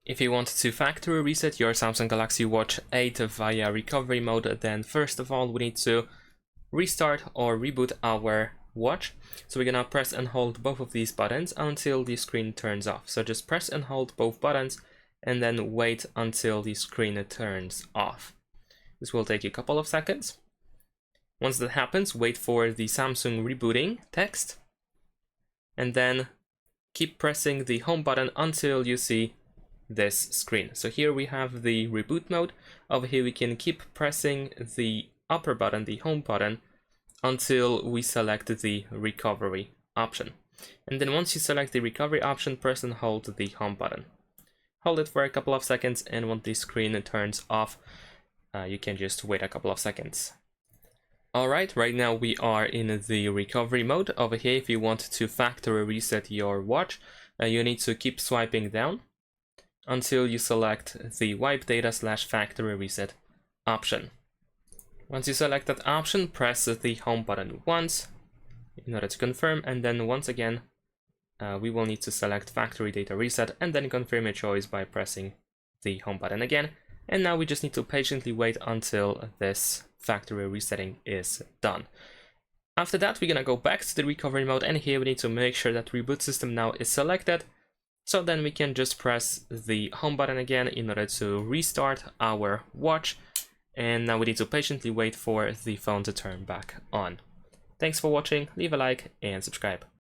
If you want to factory reset your Samsung Galaxy Watch 8 via recovery mode, then first of all we need to restart or reboot our watch. So we're gonna press and hold both of these buttons until the screen turns off. So just press and hold both buttons and then wait until the screen turns off. This will take a couple of seconds. Once that happens, wait for the Samsung rebooting text and then keep pressing the home button until you see this screen. So here we have the reboot mode. Over here we can keep pressing the upper button, the home button, until we select the recovery option. And then once you select the recovery option, press and hold the home button. Hold it for a couple of seconds, and when the screen turns off, you can just wait a couple of seconds. Alright, right now we are in the recovery mode. Over here, if you want to factory reset your watch, you need to keep swiping down until you select the wipe data / factory reset option. Once you select that option, press the home button once in order to confirm, and then once again we will need to select factory data reset and then confirm your choice by pressing the home button again. And now we just need to patiently wait until this factory resetting is done. After that, we're gonna go back to the recovery mode, and here we need to make sure that reboot system now is selected. So then we can just press the home button again in order to restart our watch. And now we need to patiently wait for the phone to turn back on. Thanks for watching, leave a like and subscribe.